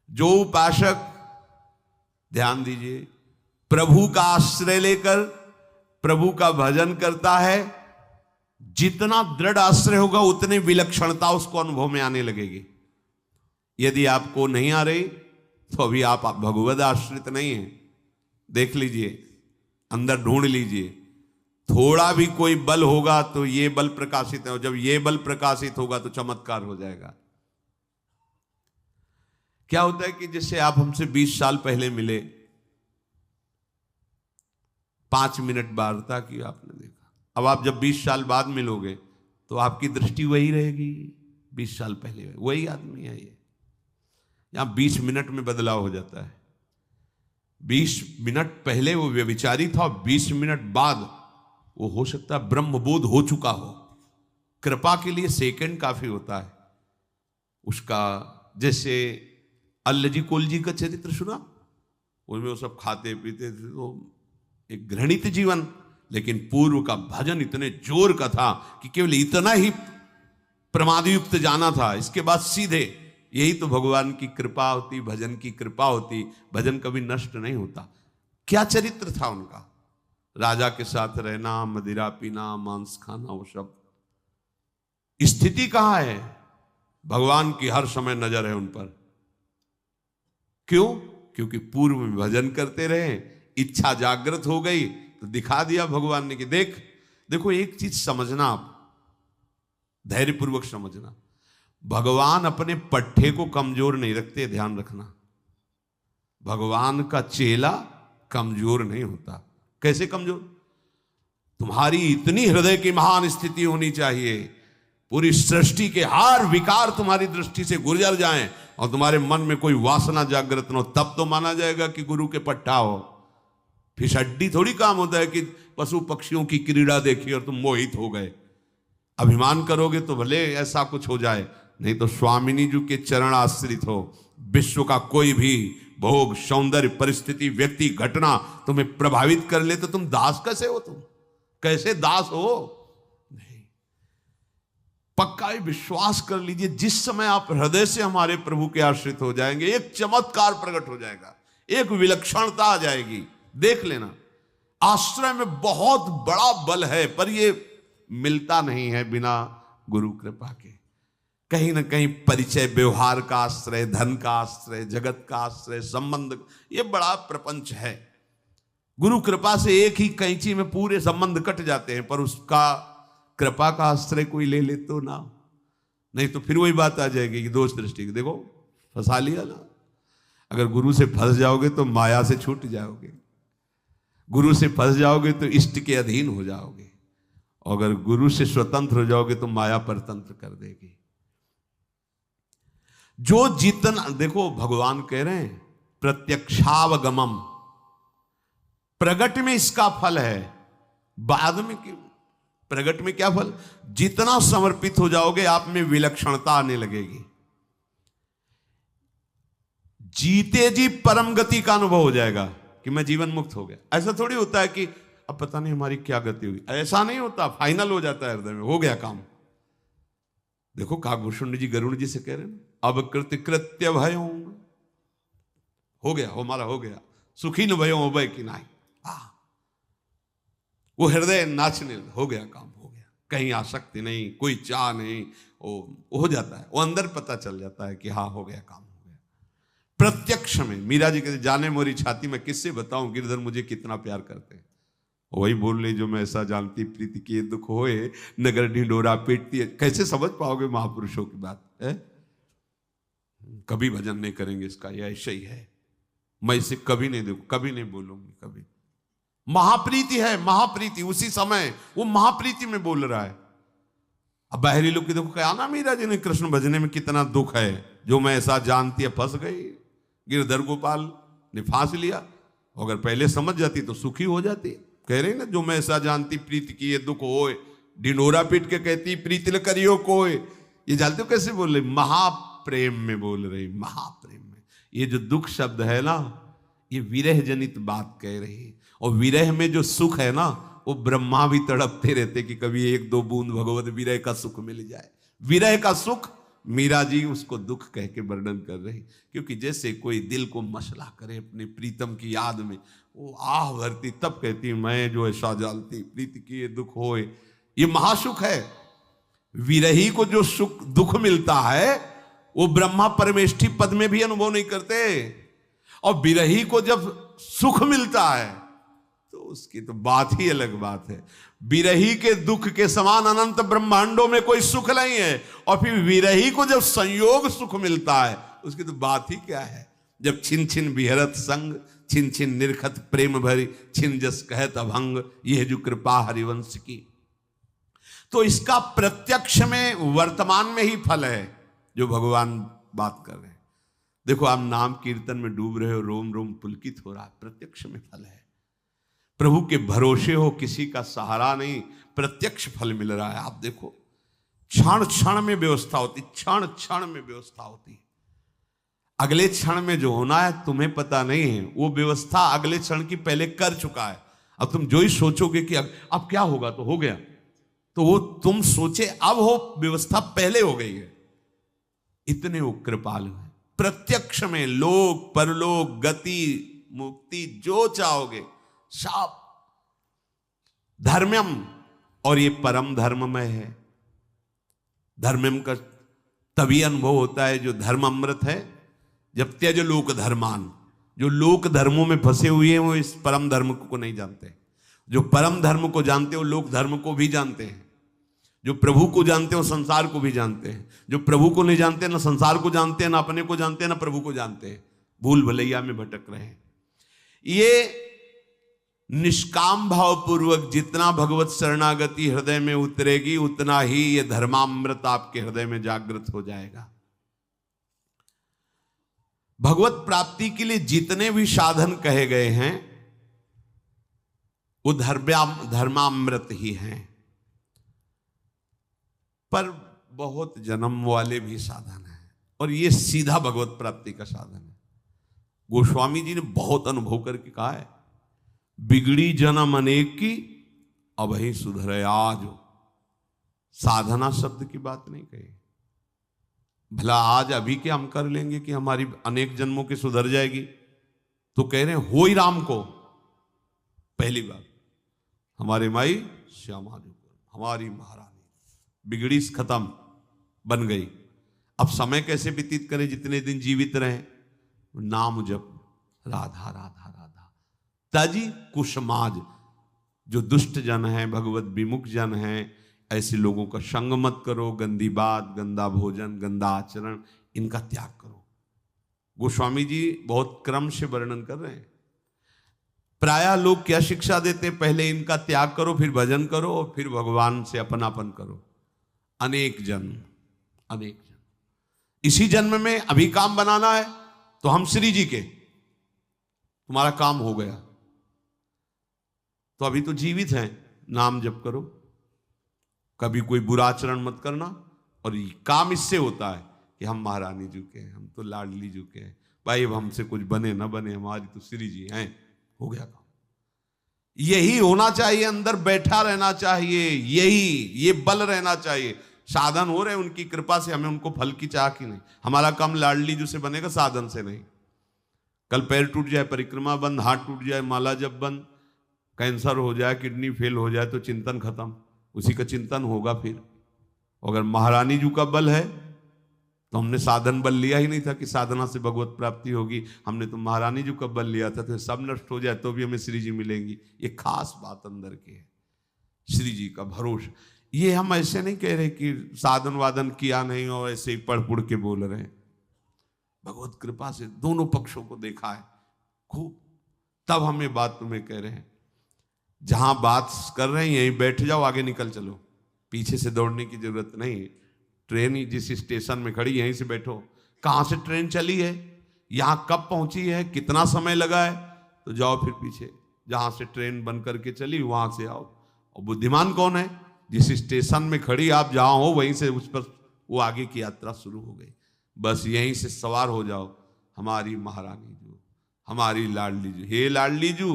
जो उपासक, ध्यान दीजिए, प्रभु का आश्रय लेकर प्रभु का भजन करता है, जितना दृढ़ आश्रय होगा उतने विलक्षणता उसको अनुभव में आने लगेगी। यदि आपको नहीं आ रही तो अभी आप भगवद आश्रित नहीं हैं। देख लीजिए, अंदर ढूंढ लीजिए, थोड़ा भी कोई बल होगा तो ये बल प्रकाशित है, और जब ये बल प्रकाशित होगा तो चमत्कार हो जाएगा। क्या होता है कि जैसे आप हमसे 20 साल पहले मिले, 5 मिनट वार्ता की, आपने देखा। अब आप जब 20 साल बाद मिलोगे तो आपकी दृष्टि वही रहेगी, 20 साल पहले वही आदमी है। ये यहां 20 मिनट में बदलाव हो जाता है। 20 मिनट पहले वो व्यभिचारी था, 20 मिनट बाद वो हो सकता है ब्रह्मबोध हो चुका हो। कृपा के लिए सेकंड काफी होता है उसका। जैसे अल्लजी कोलजी का चरित्र सुना, उसमें वो सब खाते पीते थे, तो एक घृणित जीवन, लेकिन पूर्व का भजन इतने जोर का था कि केवल इतना ही प्रमादयुक्त जाना था, इसके बाद सीधे। यही तो भगवान की कृपा होती, भजन की कृपा होती। भजन कभी नष्ट नहीं होता। क्या चरित्र था उनका! राजा के साथ रहना, मदिरा पीना, मांस खाना, वो सब। स्थिति कहां है? भगवान की हर समय नजर है उन पर। क्यों? क्योंकि पूर्व में भजन करते रहे, इच्छा जागृत हो गई तो दिखा दिया भगवान ने कि देखो एक चीज समझना, आप धैर्यपूर्वक समझना, भगवान अपने पट्टे को कमजोर नहीं रखते, ध्यान रखना। भगवान का चेला कमजोर नहीं होता। कैसे कमजोर? तुम्हारी इतनी हृदय की महान स्थिति होनी चाहिए, पूरी सृष्टि के हर विकार तुम्हारी दृष्टि से गुजर जाएं और तुम्हारे मन में कोई वासना जागृत न हो, तब तो माना जाएगा कि गुरु के पट्टा हो। फिसड्डी थोड़ी काम होता है कि पशु पक्षियों की क्रीड़ा देखी और तुम मोहित हो गए। अभिमान करोगे तो भले ऐसा कुछ हो जाए, नहीं तो स्वामिनी जी के चरण आश्रित हो। विश्व का कोई भी भोग, सौंदर्य, परिस्थिति, व्यक्ति, घटना तुम्हें प्रभावित कर ले तो तुम दास कैसे हो? तुम कैसे दास हो? नहीं। पक्का ही विश्वास कर लीजिए, जिस समय आप हृदय से हमारे प्रभु के आश्रित हो जाएंगे, एक चमत्कार प्रकट हो जाएगा, एक विलक्षणता आ जाएगी। देख लेना, आश्रय में बहुत बड़ा बल है, पर ये मिलता नहीं है बिना गुरु कृपा के। कहीं ना कहीं परिचय, व्यवहार का आश्रय, धन का आश्रय, जगत का आश्रय, संबंध, ये बड़ा प्रपंच है। गुरु कृपा से एक ही कैंची में पूरे संबंध कट जाते हैं, पर उसका कृपा का आश्रय कोई ले ले तो ना, नहीं तो फिर वही बात आ जाएगी कि दोष दृष्टि की। देखो फंसा लिया ना। अगर गुरु से फंस जाओगे तो माया से छूट जाओगे, गुरु से फंस जाओगे तो इष्ट के अधीन हो जाओगे, और अगर गुरु से स्वतंत्र हो जाओगे तो माया परतंत्र कर देगी। जो जितना, देखो भगवान कह रहे हैं प्रत्यक्षावगमम, प्रगट में इसका फल है, बाद में क्यों? प्रगट में क्या फल? जितना समर्पित हो जाओगे आप में विलक्षणता आने लगेगी। जीते जी परम गति का अनुभव हो जाएगा कि मैं जीवन मुक्त हो गया। ऐसा थोड़ी होता है कि अब पता नहीं हमारी क्या गति हुई, ऐसा नहीं होता। फाइनल हो जाता है हृदय में, हो गया काम। देखो काकभूषण जी गरुड़ जी से कह रहे हैं, अब कृत्य कृत्य भयो, हो गया, हमारा हो गया, सुखी न भयो उभय की नाई। वो हृदय नाचने, हो गया काम, हो गया, कहीं आसक्ति नहीं, कोई चाह नहीं, वो हो जाता है, वो अंदर पता चल जाता है कि हाँ हो गया काम, हो गया। प्रत्यक्ष में मीरा जी कहते, जाने मोरी छाती में किससे बताऊं गिरधर मुझे कितना प्यार करते हैं। वही बोल रही, जो मैं ऐसा जानती प्रीति किए दुख होए, नगर ढिंडोरा पीटती है। कैसे समझ पाओगे महापुरुषों की बात है? कभी भजन नहीं करेंगे इसका, यह ऐसा ही है। मैं इसे कभी नहीं देखू, कभी नहीं बोलूंगी कभी। महाप्रीति है, महाप्रीति। उसी समय वो महाप्रीति में बोल रहा है। अब बाहरी लोग की देखो, क्या ना मीरा जी ने कृष्ण भजने में कितना दुख है, जो मैं ऐसा जानती है फंस गई। गिरधर गोपाल ने फांस लिया, अगर पहले समझ जाती तो सुखी हो जाती। कह रही ना, जो मैं ऐसा जानती प्रीति की ये दुख होए, ढिंडोरा पीट के कहती प्रीति न करियो कोय। ये जानते हो कैसे बोल रही? महाप्रेम में बोल रही, महाप्रेम में। ये जो दुख शब्द है ना, ये विरह जनित बात कह रही। और विरह में जो सुख है ना, वो ब्रह्मा भी तड़पते रहते कि कभी एक दो बूंद भगवत विरह का सुख मिल जाए। विरह का सुख मीरा जी उसको दुख कह के वर्णन कर रही। क्योंकि जैसे कोई दिल को मसला करे अपने प्रीतम की याद में, वो आह भरती, तब कहती मैं जो ऐसा जानती प्रीति की ये दुख होए। ये महासुख है। विरही को जो सुख दुख मिलता है, वो ब्रह्मा परमेष्ठी पद में भी अनुभव नहीं करते। और विरही को जब सुख मिलता है तो उसकी तो बात ही अलग बात है। विरही के दुख के समान अनंत ब्रह्मांडों में कोई सुख नहीं है। और फिर विरही को जब संयोग सुख मिलता है, उसकी तो बात ही क्या है। जब छिन छिन बिहरत संग, छिन छिन निरखत प्रेम भरी, छिन जस कहत अभंग, यह जो कृपा हरिवंश की। तो इसका प्रत्यक्ष में वर्तमान में ही फल है जो भगवान बात कर रहे हैं। देखो, आप नाम कीर्तन में डूब रहे हो, रोम रोम पुलकित हो रहा है, प्रत्यक्ष में फल है। प्रभु के भरोसे हो, किसी का सहारा नहीं, प्रत्यक्ष फल मिल रहा है। आप देखो, क्षण क्षण में व्यवस्था होती, क्षण क्षण में व्यवस्था होती। अगले क्षण में जो होना है तुम्हें पता नहीं है, वो व्यवस्था अगले क्षण की पहले कर चुका है। अब तुम जो ही सोचोगे कि अब क्या होगा, तो हो गया, तो वो तुम सोचे अब हो, व्यवस्था पहले हो गई है। इतने वो कृपालु है। प्रत्यक्ष में लोक परलोक गति मुक्ति जो चाहोगे सब धर्मम, और ये परम धर्ममय है। धर्मम का तभी अनुभव होता है जो धर्म अमृत है, जब त्यज लोक धर्मान। जो लोक धर्मों में फंसे हुए हैं वो इस परम धर्म को नहीं जानते। जो परम धर्म को जानते हो लोक धर्म को भी जानते हैं। जो प्रभु को जानते हो संसार को भी जानते हैं। जो प्रभु को नहीं जानते, ना संसार को जानते हैं, ना अपने को जानते हैं, ना प्रभु को जानते हैं, भूल भलैया में भटक रहे हैं। ये निष्काम भाव पूर्वक जितना भगवत शरणागति हृदय में उतरेगी, उतना ही ये धर्मामृत आपके हृदय में जागृत हो जाएगा। भगवत प्राप्ति के लिए जितने भी साधन कहे गए हैं वो धर्मामृत ही हैं। पर बहुत जन्म वाले भी साधन हैं, और ये सीधा भगवत प्राप्ति का साधन है। गोस्वामी जी ने बहुत अनुभव करके कहा है, बिगड़ी जन्म अनेक की अब ही सुधरे आज। साधना शब्द की बात नहीं कही। भला आज अभी के हम कर लेंगे कि हमारी अनेक जन्मों की सुधर जाएगी? तो कह रहे हैं हो ही राम को। पहली बात, हमारे माई श्यामा जी, हमारी महारानी बिगड़ी खत्म, बन गई। अब समय कैसे व्यतीत करें जितने दिन जीवित रहे? नाम जप, राधा राधा राधा। ताजी कुसमाज, जो दुष्ट जन है, भगवत विमुख जन है, ऐसे लोगों का संग मत करो। गंदी बात, गंदा भोजन, गंदा आचरण, इनका त्याग करो। गोस्वामी जी बहुत क्रम से वर्णन कर रहे हैं। प्रायः लोग क्या शिक्षा देते? पहले इनका त्याग करो, फिर भजन करो, और फिर भगवान से अपनापन करो। अनेक जन्म, अनेक जन्म। इसी जन्म में अभी काम बनाना है तो हम श्री जी के, तुम्हारा काम हो गया, तो अभी तो जीवित हैं, नाम जप करो, कभी कोई बुरा आचरण मत करना। और ये काम इससे होता है कि हम महारानी जी के हैं, हम तो लाडली जी के हैं भाई, अब हमसे कुछ बने ना बने, हमारी तो श्री जी हैं, हो गया काम। यही होना चाहिए, अंदर बैठा रहना चाहिए, यही ये बल रहना चाहिए। साधन हो रहे उनकी कृपा से, हमें उनको फल की चाह की नहीं। हमारा काम लाडली जी से बनेगा, साधन से नहीं। कल पैर टूट जाए, परिक्रमा बंद, हाथ टूट जाए, माला जब बंद, कैंसर हो जाए, किडनी फेल हो जाए, तो चिंतन खत्म, उसी का चिंतन होगा फिर। अगर महारानी जी का बल है तो हमने साधन बल लिया ही नहीं था कि साधना से भगवत प्राप्ति होगी। हमने तो महारानी जी का बल लिया था, तो सब नष्ट हो जाए तो भी हमें श्री जी मिलेंगी। ये खास बात अंदर की है, श्री जी का भरोसा। ये हम ऐसे नहीं कह रहे कि साधन वादन किया नहीं और ऐसे ही पढ़ पुढ़ के बोल रहे हैं। भगवत कृपा से दोनों पक्षों को देखा है खूब, तब हम ये बात तुम्हें कह रहे हैं। जहां बात कर रहे हैं यहीं बैठ जाओ, आगे निकल चलो, पीछे से दौड़ने की जरूरत नहीं। ट्रेन जिस स्टेशन में खड़ी यहीं से बैठो। कहां से ट्रेन चली है, यहां कब पहुंची है, कितना समय लगा है, तो जाओ फिर पीछे जहां से ट्रेन बन करके चली वहां से आओ। और बुद्धिमान कौन है, जिस स्टेशन में खड़ी आप जहां हो वहीं से उस पर वो आगे की यात्रा शुरू हो गई। बस यहीं से सवार हो जाओ। हमारी महारानी जू, हमारी लाडली जू, हे लाडली जू,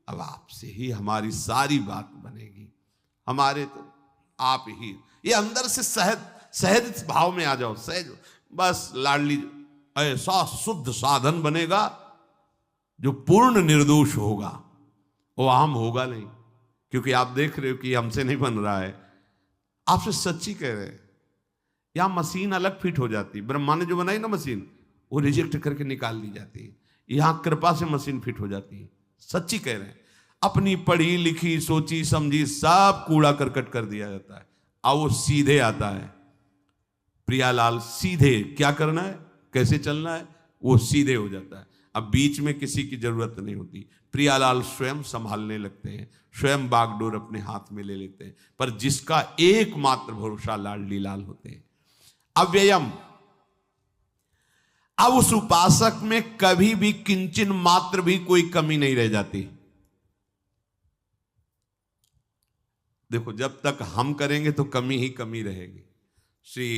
अब आपसे ही हमारी सारी बात बनेगी। हमारे तो आप ही, ये अंदर से सहज भाव में आ जाओ, सहज। बस लाडली ऐसा शुद्ध साधन बनेगा जो पूर्ण निर्दोष होगा, वो आम होगा नहीं। क्योंकि आप देख रहे हो कि हमसे नहीं बन रहा है, आपसे सच्ची कह रहे हैं। यहां मशीन अलग फिट हो जाती है, ब्रह्मा ने जो बनाई ना मशीन, वो रिजेक्ट करके निकाल दी जाती है। यहां कृपा से मशीन फिट हो जाती है। सच्ची कह रहे हैं, अपनी पढ़ी लिखी सोची समझी सब कूड़ा करकट कर दिया जाता है, अब वो सीधे आता है। प्रियालाल सीधे क्या करना है, कैसे चलना है, वो सीधे हो जाता है। अब बीच में किसी की जरूरत नहीं होती। प्रियालाल स्वयं संभालने लगते हैं, स्वयं बागडोर अपने हाथ में ले लेते हैं। पर जिसका एकमात्र भरोसा लाडली लाल होते हैं, अव्ययम। अब उस उपासक में कभी भी किंचन मात्र भी कोई कमी नहीं रह जाती। देखो, जब तक हम करेंगे तो कमी ही कमी रहेगी। श्री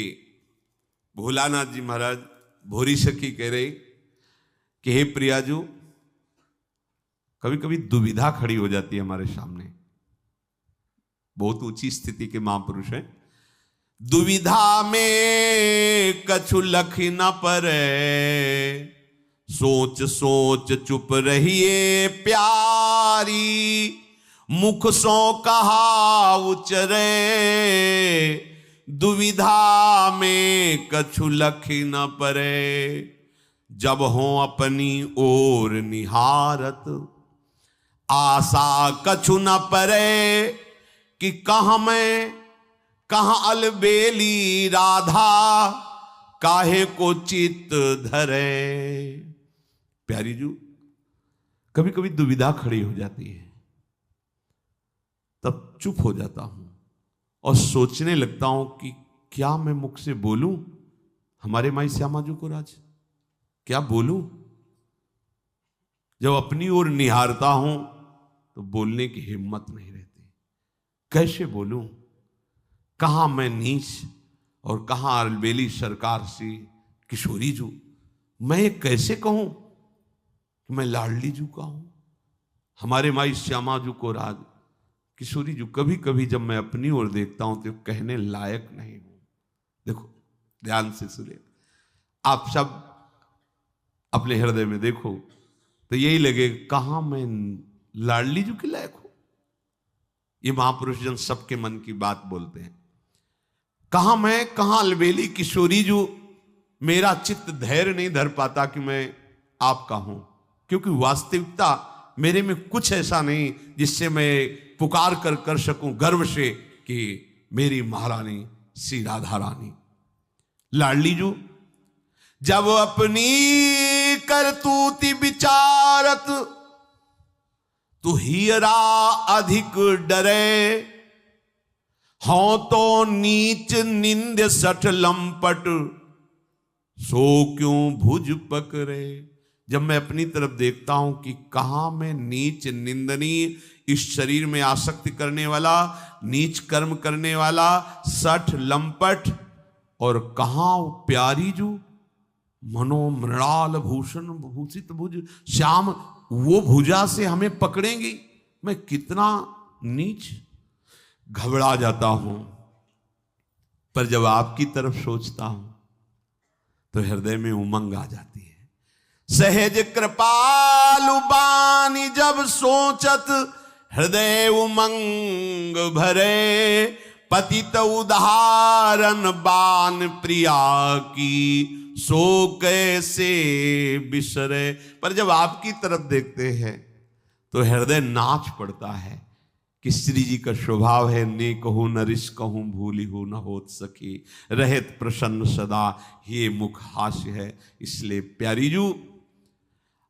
भोलानाथ जी महाराज भोरी सखी कह रहे कि हे प्रियाजू, कभी कभी दुविधा खड़ी हो जाती है हमारे सामने। बहुत ऊंची स्थिति के महापुरुष हैं। दुविधा में कछु लख न परे, सोच सोच चुप रहिए प्यारी, मुख सो कहा उचरे, दुविधा में कछु लख न परे, जब हो अपनी ओर निहारत, आशा कछु न परे, कि कहां मैं कहां अलबेली राधा, काहे को चित्त धरे। प्यारी जू, कभी कभी दुविधा खड़ी हो जाती है, तब चुप हो जाता हूं और सोचने लगता हूं कि क्या मैं मुख से बोलूं हमारे माई श्यामा जी को राज, क्या बोलूं। जब अपनी ओर निहारता हूं तो बोलने की हिम्मत नहीं रहती। कैसे बोलूं, कहां मैं नीच और कहां अलबेली सरकार सी किशोरी जू। मैं ये कैसे कहूं कि मैं लाडली जू का हूं, हमारे माई श्यामा जू को राज किशोरी जू। कभी कभी जब मैं अपनी ओर देखता हूं तो कहने लायक नहीं हूं। देखो ध्यान से सुनिए, आप सब अपने हृदय में देखो तो यही लगे कहां मैं लाडली जू के लायक हूं। ये महापुरुष जन सबके मन की बात बोलते हैं। कहां मैं कहां अलबेली किशोरी जू, मेरा चित्त धैर्य नहीं धर पाता कि मैं आपका हूं, क्योंकि वास्तविकता मेरे में कुछ ऐसा नहीं जिससे मैं पुकार कर सकूं गर्व से कि मेरी महारानी श्री राधा रानी। लाडली जू जब अपनी करतूती विचारत, तू हियरा अधिक डरे, हों तो नीच निंद सठ लंपट, सो क्यों भुज पकड़े। जब मैं अपनी तरफ देखता हूं कि कहां मैं नीच निंदनीय, इस शरीर में आसक्ति करने वाला, नीच कर्म करने वाला, सठ लंपट, और कहां प्यारी जू मनोमृणाल भूषण भूषित भुज श्याम, वो भुजा से हमें पकड़ेंगी। मैं कितना नीच, घबरा जाता हूं। पर जब आपकी तरफ सोचता हूं तो हृदय में उमंग आ जाती है। सहज कृपालु बानी जब सोचत, हृदय उमंग भरे, पतित उदाहरण बान प्रिया की, सो कैसे बिसरे। पर जब आपकी तरफ देखते हैं तो हृदय नाच पड़ता है कि श्री जी का स्वभाव है, ने कहूं न रिस कहूं भूली हूं न होत सकी, रहत प्रसन्न सदा ये मुख हास्य है। इसलिए प्यारी जू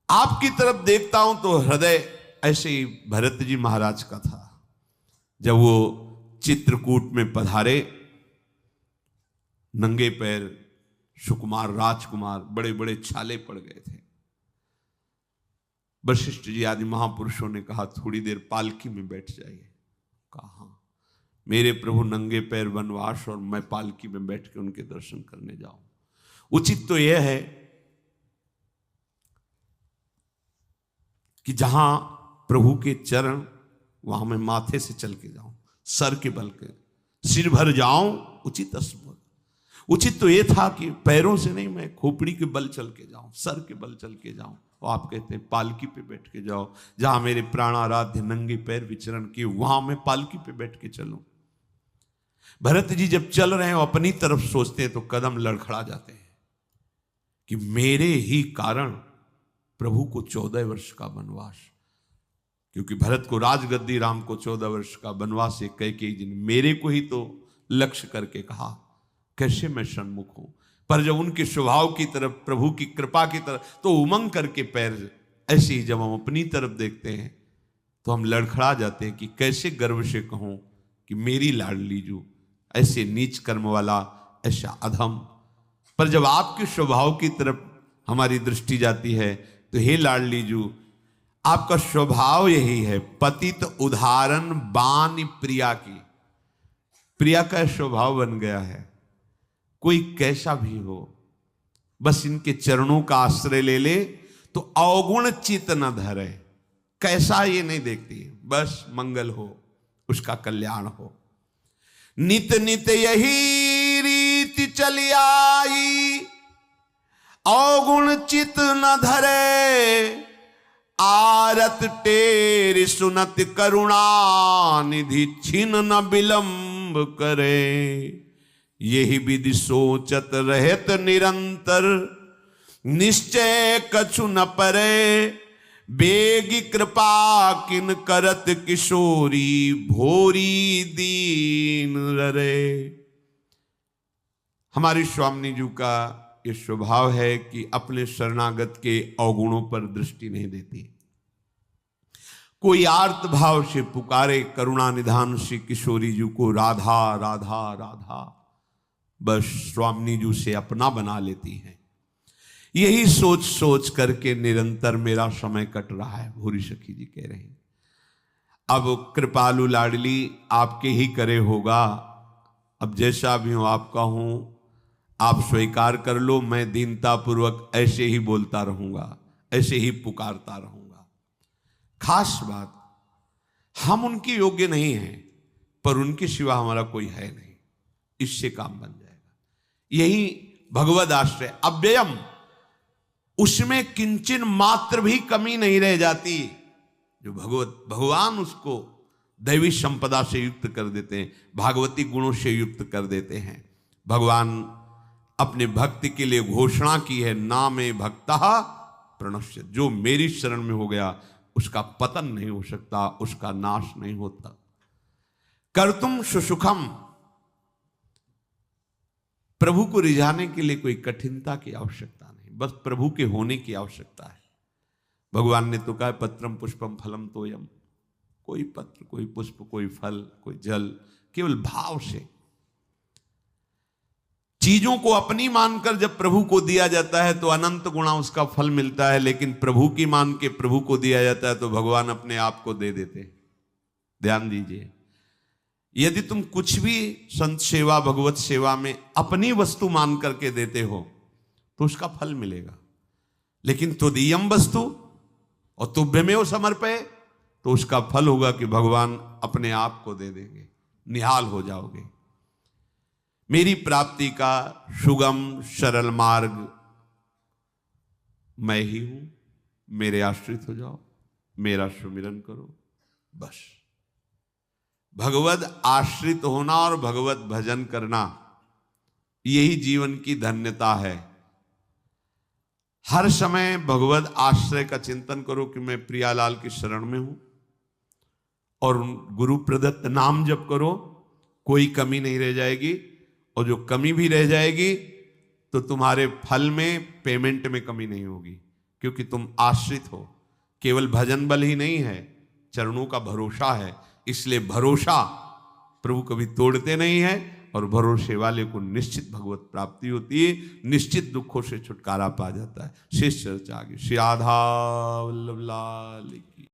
आपकी तरफ देखता हूं तो हृदय ऐसे ही भरत जी महाराज का था। जब वो चित्रकूट में पधारे, नंगे पैर सुकुमार राजकुमार, बड़े बड़े छाले पड़ गए थे। वशिष्ठ जी आदि महापुरुषों ने कहा थोड़ी देर पालकी में बैठ जाइए। कहा मेरे प्रभु नंगे पैर वनवास और मैं पालकी में बैठ के उनके दर्शन करने जाऊं। उचित तो यह है कि जहां प्रभु के चरण, वहां मैं माथे से चल के जाऊं, सर के बल के, सिर भर जाऊं, उचित अस्मृत। उचित तो यह था कि पैरों से नहीं, मैं खोपड़ी के बल चल के जाऊं, सर के बल चल के जाऊं। और आप कहते हैं पालकी पे बैठ के जाओ, जहां मेरे प्राणाराध्य नंगे पैर विचरण किए वहां मैं पालकी पे बैठ के चलूं। भरत जी जब चल रहे हैं अपनी तरफ सोचते हैं तो कदम लड़खड़ा जाते हैं कि मेरे ही कारण प्रभु को 14 वर्ष का वनवास, क्योंकि भरत को राजगद्दी, राम को 14 वर्ष का वनवास, एक कैकेयी जी ने मेरे को ही तो लक्ष्य करके कहा, कैसे मैं सन्मुख हूं। पर जब उनके स्वभाव की तरफ, प्रभु की कृपा की तरफ, तो उमंग करके पैर, ऐसे ही जब हम अपनी तरफ देखते हैं तो हम लड़खड़ा जाते हैं कि कैसे गर्व से कहूं कि मेरी लाडली जू ऐसे नीच कर्म वाला, ऐसा अधम। पर जब आपके स्वभाव की तरफ हमारी दृष्टि जाती है तो हे लाडली जू, आपका स्वभाव यही है, पतित उदाहरण बान प्रिया की। प्रिया का स्वभाव बन गया है, कोई कैसा भी हो बस इनके चरणों का आश्रय ले ले तो अवगुण चित न धरे। कैसा ये नहीं देखती, बस मंगल हो, उसका कल्याण हो। नित नित यही रीति चली आई, अवगुण चित न धरे, आरत टेर सुनत करुणा निधि छिन न विलंब करे। यही विधि सोचत रहत निरंतर, निश्चय कछु न परे, बेगी कृपा किन करत किशोरी, भोरी दीन ररे। हमारी स्वामी जी का ये स्वभाव है कि अपने शरणागत के अवगुणों पर दृष्टि नहीं देती। कोई आर्त भाव से पुकारे करुणा निधान श्री किशोरी जी को, राधा राधा राधा, बस स्वामी जी से अपना बना लेती हैं। यही सोच सोच करके निरंतर मेरा समय कट रहा है। भूरी सखी जी कह रहे हैं अब कृपालु लाडली आपके ही करे होगा, अब जैसा भी हूं आपका हूं, आप स्वीकार कर लो, मैं दीनता पूर्वक ऐसे ही बोलता रहूंगा, ऐसे ही पुकारता रहूंगा। खास बात, हम उनके योग्य नहीं हैं, पर उनके सिवा हमारा कोई है नहीं, इससे काम बन जाएगा। यही भगवद आश्रय अव्ययम, उसमें किंचन मात्र भी कमी नहीं रह जाती। जो भगवान उसको दैवी संपदा से युक्त कर देते हैं, भागवती गुणों से युक्त कर देते हैं। भगवान अपने भक्ति के लिए घोषणा की है, नामे भक्ता प्रणश्य, जो मेरी शरण में हो गया उसका पतन नहीं हो सकता, उसका नाश नहीं होता। कर्तुम सुसुखम, प्रभु को रिझाने के लिए कोई कठिनता की आवश्यकता नहीं, बस प्रभु के होने की आवश्यकता है। भगवान ने तो कहा पत्रम पुष्पम फलम तोयम, कोई पत्र, कोई पुष्प, कोई फल, कोई जल, केवल भाव से चीजों को अपनी मानकर जब प्रभु को दिया जाता है तो अनंत गुणा उसका फल मिलता है, लेकिन प्रभु की मान के प्रभु को दिया जाता है तो भगवान अपने आप को दे देते हैं। ध्यान दीजिए, यदि तुम कुछ भी संत सेवा, भगवत सेवा में अपनी वस्तु मान करके देते हो तो उसका फल मिलेगा, लेकिन तुदीयम वस्तु और तुभ्यमेव समर्पय, तो उसका फल होगा कि भगवान अपने आप को दे देंगे, निहाल हो जाओगे। मेरी प्राप्ति का सुगम सरल मार्ग मैं ही हूं, मेरे आश्रित हो जाओ, मेरा सुमिरन करो, बस। भगवत आश्रित होना और भगवत भजन करना, यही जीवन की धन्यता है। हर समय भगवत आश्रय का चिंतन करो कि मैं प्रियालाल की शरण में हूं, और गुरु प्रदत्त नाम जप करो, कोई कमी नहीं रह जाएगी। और जो कमी भी रह जाएगी तो तुम्हारे फल में, पेमेंट में कमी नहीं होगी, क्योंकि तुम आश्रित हो। केवल भजन बल ही नहीं है, चरणों का भरोसा है। इसलिए भरोसा प्रभु कभी तोड़ते नहीं है, और भरोसे वाले को निश्चित भगवत प्राप्ति होती है, निश्चित दुखों से छुटकारा पा जाता है। शेष चर्चा आगे। श्री राधा वल्लभ लाल की।